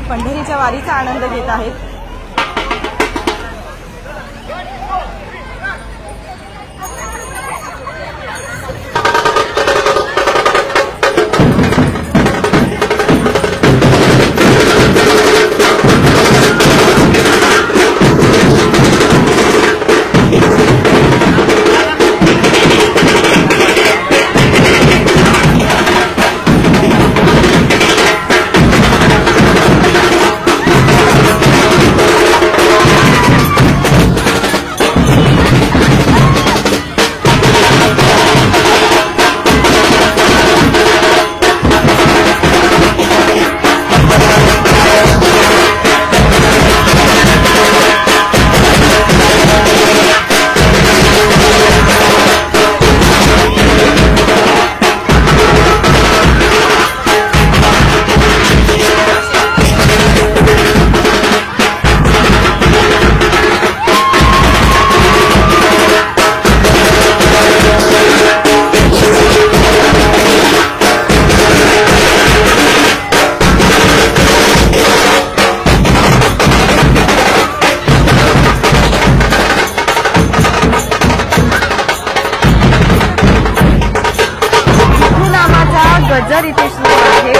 आहेत, पंढरीच्या वारीचा आनंद घेत आहेत। गजर इथे सुरू आहे।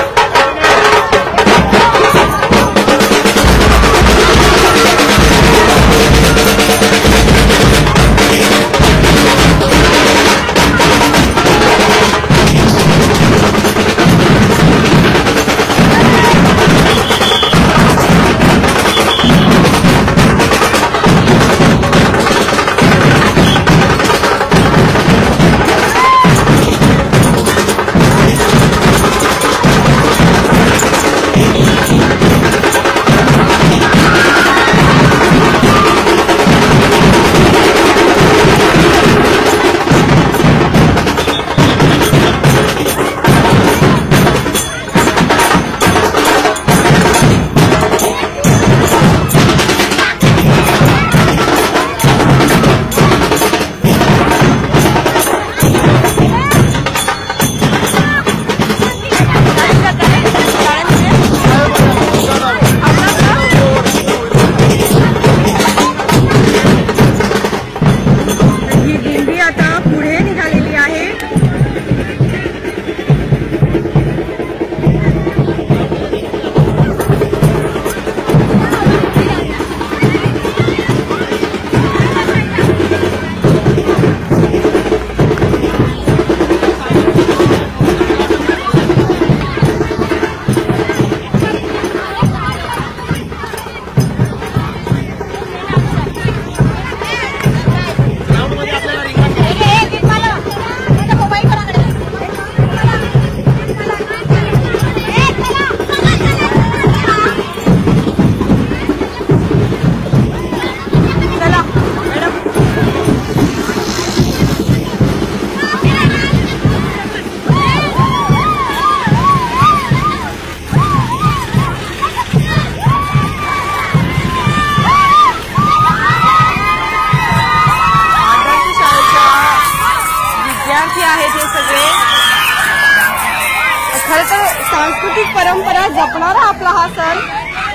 खरं तर सांस्कृतिक परंपरा जपणारा आपला हा सण।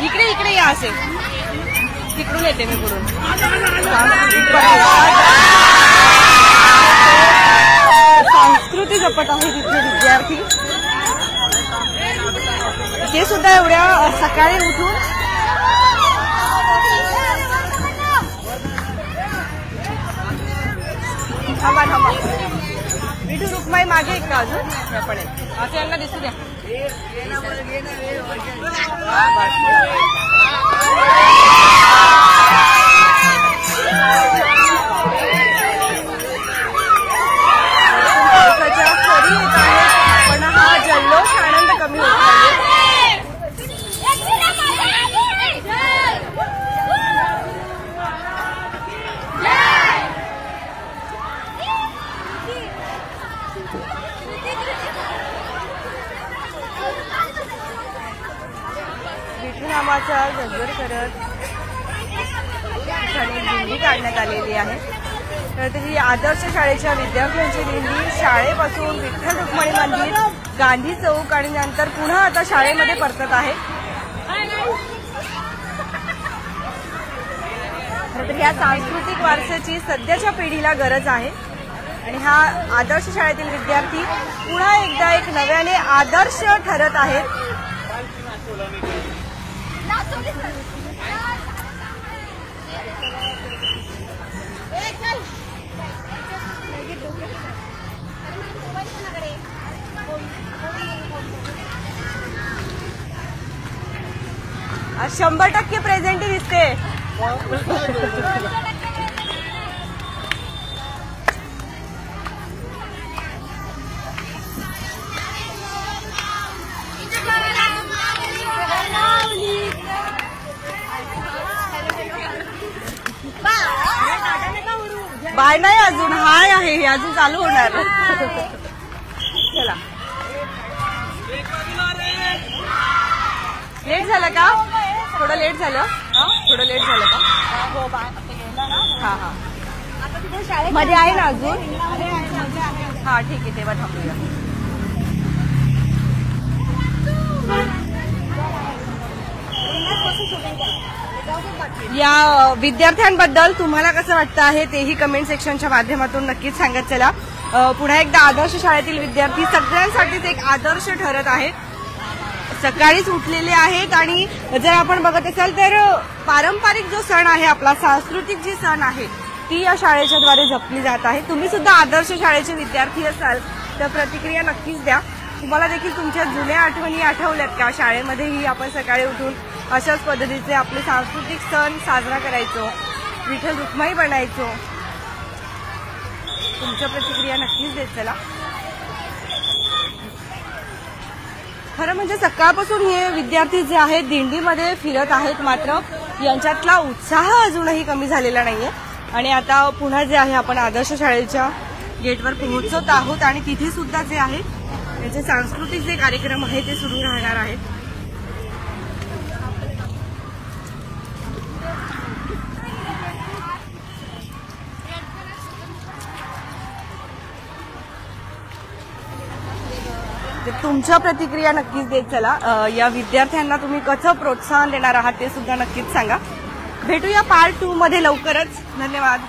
इकडे इकडे या असे, तिकडून येते मी पुढून। सांस्कृतिक संस्कृती जपत आहे तिथले विद्यार्थी। ते सुद्धा एवढ्या सकाळी उठून थांबा थांबा विठू रुक्माई मागे एक का अजून आपण असं यांना दिसू द्या। पावसाच्या सरी येत आहेत पण हा जल्लोष आनंद कमी होत आहे। विठुनामाचा गजर करत दिंडी काढण्यात आलेली आहे। तर ती आदर्श शाळेच्या विद्यार्थ्यांची दिंडी शाळेपासून विठ्ठल रुक्मिणी मंदिर, गांधी चौक आणि नंतर पुन्हा आता शाळेमध्ये परतत आहे। खरं तर ह्या सांस्कृतिक वारशाची सध्याच्या पिढीला गरज आहे आणि हा आदर्श शाळेतील विद्यार्थी पुन्हा एकदा एक नव्याने आदर्श ठरत आहेत. आज 100% प्रेझेंटी दिसते. बाय नाही अजून हाय आहे हे अजून चालू होणार. चला लेट झालं का? थोडं लेट झालं. थोडं लेट झालं का? हा हा मध्ये आहे ना अजून. हा ठीक आहे तेव्हा थांबूया. या विद्यार्थ्यांबद्दल तुम्हाला कसं वाटतं आहे तेही कमेंट सेक्शनच्या माध्यमातून नक्कीच सांगत चला. पुन्हा एकदा आदर्श शाळेतील विद्यार्थी सगळ्यांसाठीच एक आदर्श ठरत आहेत. सकाळीच उठलेले आहेत आणि जर आपण बघत असाल तर पारंपरिक जो सण आहे आपला सांस्कृतिक जी सण आहे ती या शाळेच्या द्वारे जपली जात आहे. तुम्ही सुद्धा आदर्श शाळेचे विद्यार्थी असाल तर प्रतिक्रिया नक्कीच द्या. तुम्हाला देखील तुमच्या जुन्या आठवणी आठवल्यात का? शाळेमध्येही आपण सकाळी उठून अशाच पद्धतीचे आपले सांस्कृतिक सण साजरा करायचो, विठ्ठल रुक्माई बनायचो. तुमच्या प्रतिक्रिया नक्कीच देत चला. खरं म्हणजे सकाळपासून हे विद्यार्थी जे आहेत दिंडीमध्ये फिरत आहेत, मात्र यांच्यातला उत्साह अजूनही कमी झालेला नाहीये. आणि आता पुन्हा जे आहे आपण आदर्श शाळेच्या गेटवर पोहोचत आहोत आणि तिथे सुद्धा जे आहे त्यांचे सांस्कृतिक जे कार्यक्रम आहे ते सुरू राहणार आहेत. तुमच्या प्रतिक्रिया नक्कीच देत चला. या विद्यार्थ्यांना तुम्ही कसं प्रोत्साहन देणार आहात ते सुद्धा नक्कीच सांगा. भेटूया पार्ट 2 मध्ये लवकरच. धन्यवाद.